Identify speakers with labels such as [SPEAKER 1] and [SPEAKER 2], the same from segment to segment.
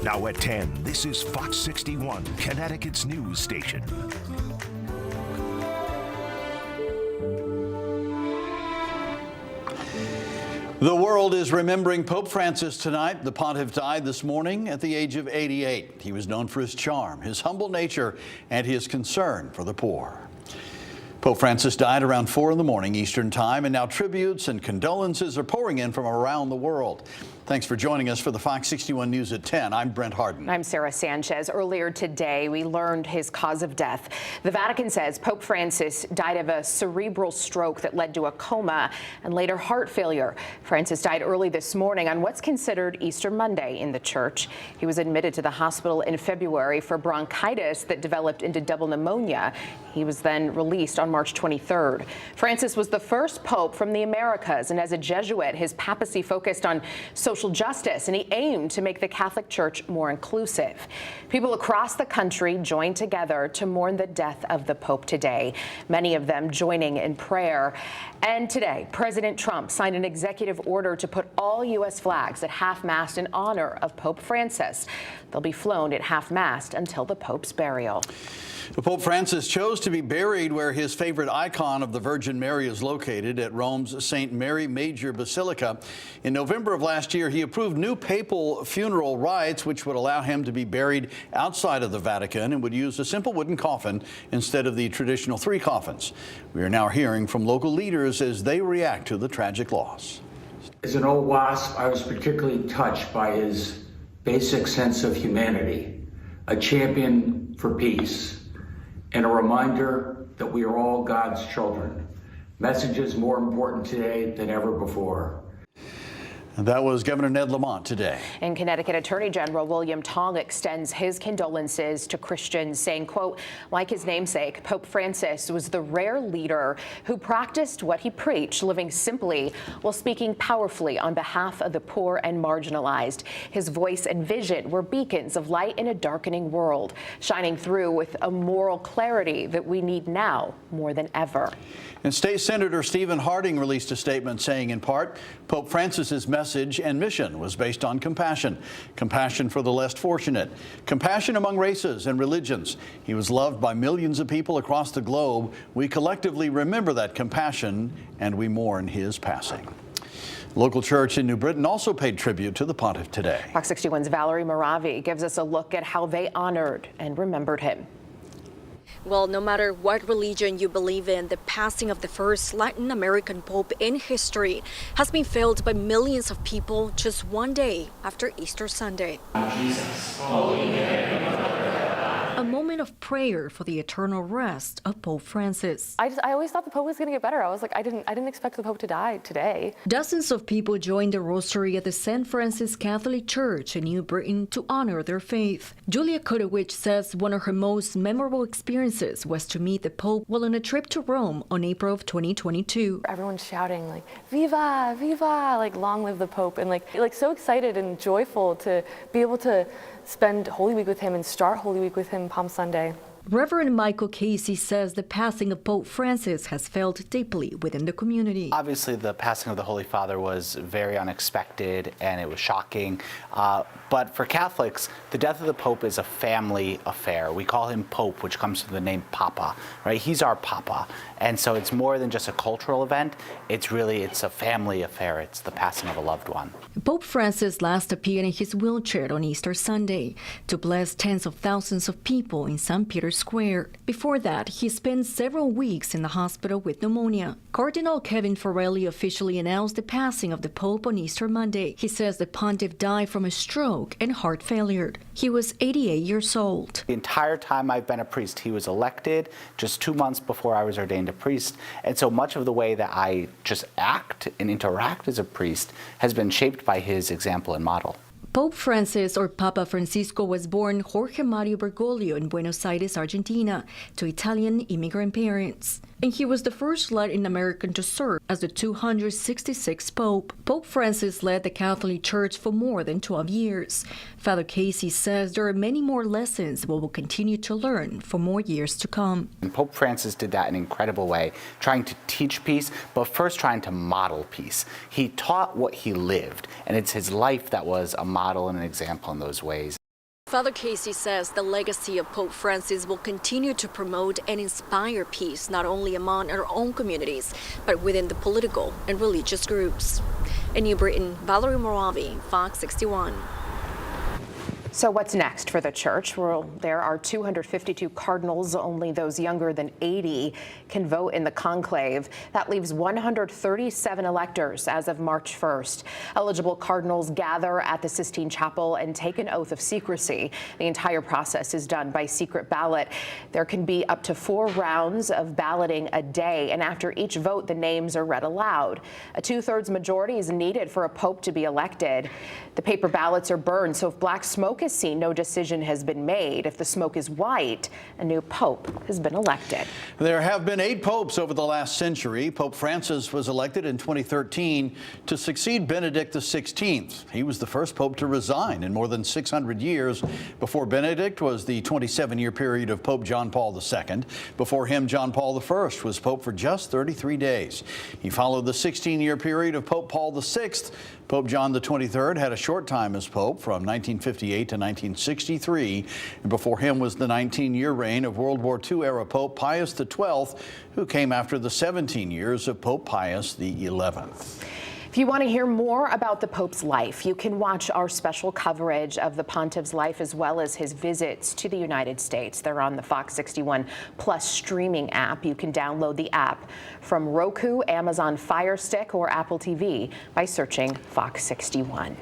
[SPEAKER 1] Now at 10, this is Fox 61, Connecticut's news station.
[SPEAKER 2] The world is remembering Pope Francis tonight. The pontiff died this morning at the age of 88. He was known for his charm, his humble nature, and his concern for the poor. Pope Francis died around 4 in the morning Eastern Time, and now tributes and condolences are pouring in from around the world. Thanks for joining us for the Fox 61 News at 10. I'm Brent Harden.
[SPEAKER 3] I'm Sarah Sanchez. Earlier today, we learned his cause of death. The Vatican says Pope Francis died of a cerebral stroke that led to a coma and later heart failure. Francis died early this morning on what's considered Easter Monday in the church. He was admitted to the hospital in February for bronchitis that developed into double pneumonia. He was then released on March 23rd. Francis was the first pope from the Americas, and as a Jesuit, his papacy focused on social justice, and he aimed to make the Catholic Church more inclusive. People across the country joined together to mourn the death of the Pope today, many of them joining in prayer. And today, President Trump signed an executive order to put all U.S. flags at half-mast in honor of Pope Francis. They'll be flown at half-mast until the Pope's burial.
[SPEAKER 2] Pope Francis chose to be buried where his favorite icon of the Virgin Mary is located, at Rome's St. Mary Major Basilica. In November of last year, he approved new papal funeral rites, which would allow him to be buried outside of the Vatican and would use a simple wooden coffin instead of the traditional 3 coffins. We are now hearing from local leaders as they react to the tragic loss.
[SPEAKER 4] As an old WASP, I was particularly touched by his basic sense of humanity, a champion for peace, and a reminder that we are all God's children. Messages more important today than ever before.
[SPEAKER 2] And that was Governor Ned Lamont today.
[SPEAKER 3] And Connecticut Attorney General William Tong extends his condolences to Christians, saying, quote, like his namesake, Pope Francis was the rare leader who practiced what he preached, living simply while speaking powerfully on behalf of the poor and marginalized. His voice and vision were beacons of light in a darkening world, shining through with a moral clarity that we need now more than ever.
[SPEAKER 2] And State Senator Stephen Harding released a statement saying, in part, Pope Francis's message and mission was based on compassion. Compassion for the less fortunate. Compassion among races and religions. He was loved by millions of people across the globe. We collectively remember that compassion, and we mourn his passing. Local church in New Britain also paid tribute to the pontiff today.
[SPEAKER 3] Fox 61's Valerie Moravi gives us a look at how they honored and remembered him.
[SPEAKER 5] Well, no matter what religion you believe in, the passing of the first Latin American pope in history has been felt by millions of people just one day after Easter Sunday.
[SPEAKER 6] Jesus. Holy Mary.
[SPEAKER 5] A moment of prayer for the eternal rest of Pope Francis.
[SPEAKER 7] I always thought the Pope was going to get better. I was like, I didn't expect the Pope to die today.
[SPEAKER 5] Dozens of people joined the rosary at the St. Francis Catholic Church in New Britain to honor their faith. Julia Kotowicz says one of her most memorable experiences was to meet the Pope while on a trip to Rome on April of 2022.
[SPEAKER 7] Everyone's shouting like, "Viva, viva!" like long live the Pope, and like so excited and joyful to be able to spend Holy Week with him and start Holy Week with him Palm Sunday.
[SPEAKER 5] Reverend Michael Casey says the passing of Pope Francis has felt deeply within the community.
[SPEAKER 8] Obviously, the passing of the Holy Father was very unexpected and it was shocking. But for Catholics, the death of the Pope is a family affair. We call him Pope, which comes from the name Papa, right? He's our Papa. And so it's more than just a cultural event. It's a family affair. It's the passing of a loved one.
[SPEAKER 5] Pope Francis last appeared in his wheelchair on Easter Sunday to bless tens of thousands of people in St. Peter's Square. Before that, he spent several weeks in the hospital with pneumonia. Cardinal Kevin Farrelly officially announced the passing of the Pope on Easter Monday. He says the pontiff died from a stroke and heart failure. He was 88 years old.
[SPEAKER 8] The entire time I've been a priest, he was elected just 2 months before I was ordained a priest. And so much of the way that I just act and interact as a priest has been shaped by his example and model.
[SPEAKER 5] Pope Francis, or Papa Francisco, was born Jorge Mario Bergoglio in Buenos Aires, Argentina, to Italian immigrant parents. And he was the first Latin American to serve as the 266th Pope. Pope Francis led the Catholic Church for more than 12 years. Father Casey says there are many more lessons we will continue to learn for more years to come.
[SPEAKER 8] And Pope Francis did that in an incredible way, trying to teach peace, but first trying to model peace. He taught what he lived, and it's his life that was a model and an example in those ways.
[SPEAKER 5] Father Casey says the legacy of Pope Francis will continue to promote and inspire peace, not only among our own communities, but within the political and religious groups. In New Britain, Valerie Moravi, Fox 61.
[SPEAKER 3] So what's next for the church? Well, there are 252 cardinals. Only those younger than 80 can vote in the conclave. That leaves 137 electors as of March 1st. Eligible cardinals gather at the Sistine Chapel and take an oath of secrecy. The entire process is done by secret ballot. There can be up to 4 rounds of balloting a day, and after each vote, the names are read aloud. A 2/3 majority is needed for a pope to be elected. The paper ballots are burned, so if black smoke is seen, no decision has been made. If the smoke is white, a new pope has been elected.
[SPEAKER 2] There have been 8 popes over the last century. Pope Francis was elected in 2013 to succeed Benedict XVI. He was the first pope to resign in more than 600 years. Before Benedict was the 27-year period of Pope John Paul II. Before him, John Paul I was pope for just 33 days. He followed the 16-year period of Pope Paul VI. Pope John XXIII had a short time as pope from 1958 to 1963. And before him was the 19-year reign of World War II era Pope Pius XII, who came after the 17 years of Pope Pius XI.
[SPEAKER 3] If you want to hear more about the Pope's life, you can watch our special coverage of the Pontiff's life as well as his visits to the United States. They're on the Fox 61 Plus streaming app. You can download the app from Roku, Amazon Fire Stick, or Apple TV by searching Fox 61.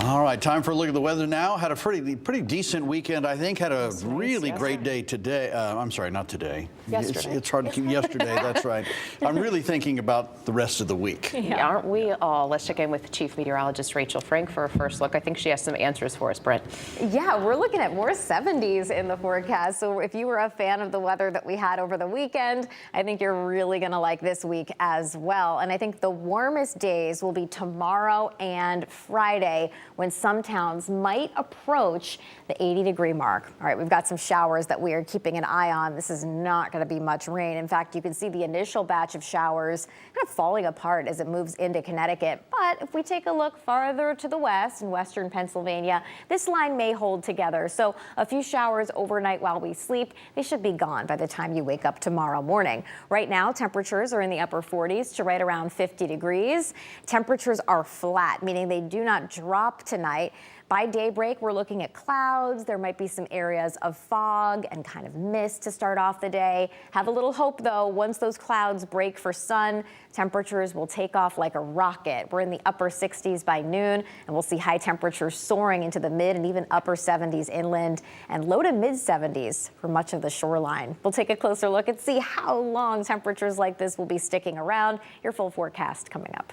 [SPEAKER 2] All right, time for a look at the weather now. Had a pretty decent weekend, I think. Had a really great day today. I'm sorry, not today.
[SPEAKER 3] Yesterday.
[SPEAKER 2] It's hard to keep yesterday, that's right. I'm really thinking about the rest of the week.
[SPEAKER 3] Yeah, aren't we all? Let's check in with Chief Meteorologist Rachel Frank for a first look. I think she has some answers for us, Brent.
[SPEAKER 9] Yeah, we're looking at more 70s in the forecast. So if you were a fan of the weather that we had over the weekend, I think you're really going to like this week as well. And I think the warmest days will be tomorrow and Friday, when some towns might approach the 80-degree mark. All right, we've got some showers that we are keeping an eye on. This is not going to be much rain. In fact, you can see the initial batch of showers kind of falling apart as it moves into Connecticut. But if we take a look farther to the west in western Pennsylvania, this line may hold together. So a few showers overnight while we sleep. They should be gone by the time you wake up tomorrow morning. Right now, temperatures are in the upper 40s to right around 50 degrees. Temperatures are flat, meaning they do not drop tonight. By daybreak, we're looking at clouds. There might be some areas of fog and kind of mist to start off the day. Have a little hope, though. Once those clouds break for sun, temperatures will take off like a rocket. We're in the upper 60s by noon, and we'll see high temperatures soaring into the mid and even upper 70s inland and low to mid 70s for much of the shoreline. We'll take a closer look and see how long temperatures like this will be sticking around. Your full forecast coming up.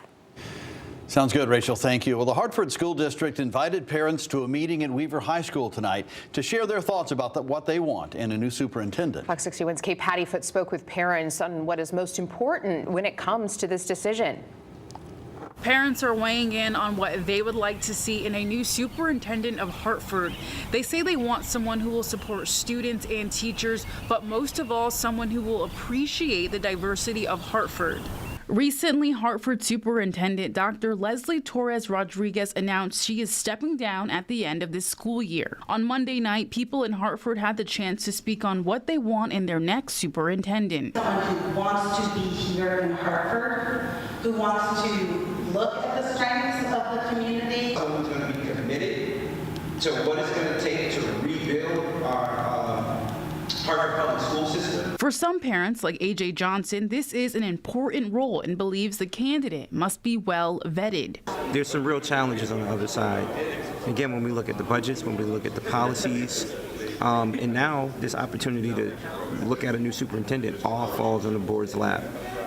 [SPEAKER 2] Sounds good, Rachel. Thank you. Well, the Hartford School District invited parents to a meeting at Weaver High School tonight to share their thoughts about what they want in a new superintendent.
[SPEAKER 3] Fox 61's Kate Pattyfoot spoke with parents on what is most important when it comes to this decision.
[SPEAKER 10] Parents are weighing in on what they would like to see in a new superintendent of Hartford. They say they want someone who will support students and teachers, but most of all, someone who will appreciate the diversity of Hartford. Recently, Hartford Superintendent Dr. Leslie Torres Rodriguez announced she is stepping down at the end of this school year. On Monday night, people in Hartford had the chance to speak on what they want in their next superintendent.
[SPEAKER 11] Someone who wants to be here in Hartford, who wants to look at the strengths of the community.
[SPEAKER 12] Someone's going to be committed to what it's going to take to rebuild our Hartford public school system.
[SPEAKER 10] For some parents, like A.J. Johnson, this is an important role and believes the candidate must be well vetted.
[SPEAKER 13] There's some real challenges on the other side. Again, when we look at the budgets, when we look at the policies, and now this opportunity to look at a new superintendent all falls on the board's lap.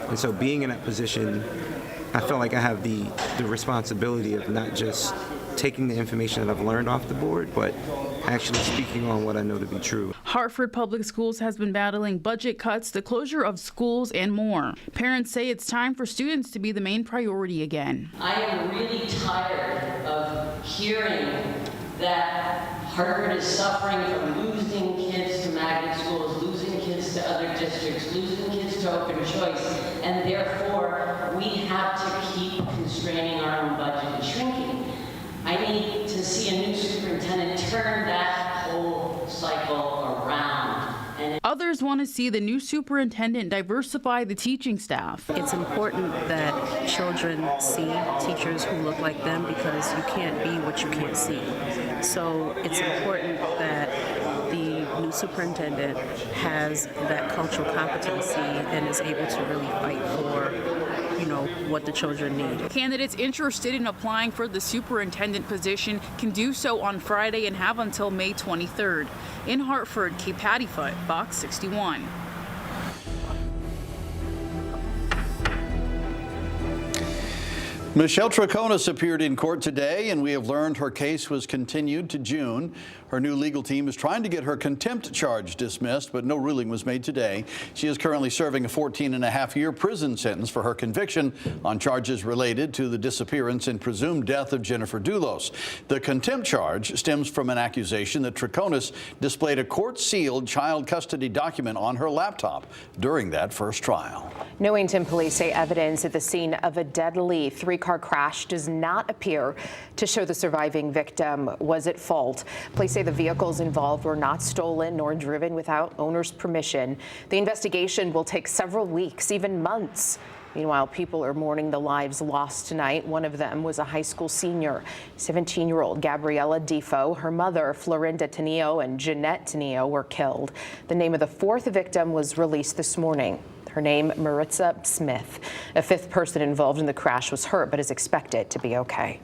[SPEAKER 13] And so being in that position, I feel like I have the responsibility of not just taking the information that I've learned off the board, but actually speaking on what I know to be true.
[SPEAKER 10] Hartford Public Schools has been battling budget cuts, the closure of schools, and more. Parents say it's time for students to be the main priority again.
[SPEAKER 14] I am really tired of hearing that Hartford is suffering from losing kids to magnet schools, losing kids to other districts, losing kids to open choice, and therefore we have to keep constraining our own budget and shrinking. I need to see a new superintendent turn that whole
[SPEAKER 10] Teachers want to see the new superintendent diversify the teaching staff.
[SPEAKER 15] It's important that children see teachers who look like them because you can't be what you can't see. So it's important that the new superintendent has that cultural competency and is able to really fight for, what the children need.
[SPEAKER 10] Candidates interested in applying for the superintendent position can do so on Friday and have until May 23rd. In Hartford, Kate Pattyfoot, Fox 61.
[SPEAKER 2] Michelle Traonus appeared in court today, and we have learned her case was continued to June. Her new legal team is trying to get her contempt charge dismissed, but no ruling was made today. She is currently serving a 14.5-year prison sentence for her conviction on charges related to the disappearance and presumed death of Jennifer Dulos. The contempt charge stems from an accusation that Traonus displayed a court-sealed child custody document on her laptop during that first trial.
[SPEAKER 3] Newington police say evidence at the scene of a deadly three-car crash does not appear to show the surviving victim was at fault. Police say the vehicles involved were not stolen nor driven without owner's permission. The investigation will take several weeks, even months. Meanwhile, people are mourning the lives lost tonight. One of them was a high school senior, 17-year-old Gabriella Defoe. Her mother, Florinda Tenio, and Jeanette Tenio were killed. The name of the fourth victim was released this morning. Her name, Maritza Smith. A fifth person involved in the crash was hurt but is expected to be okay.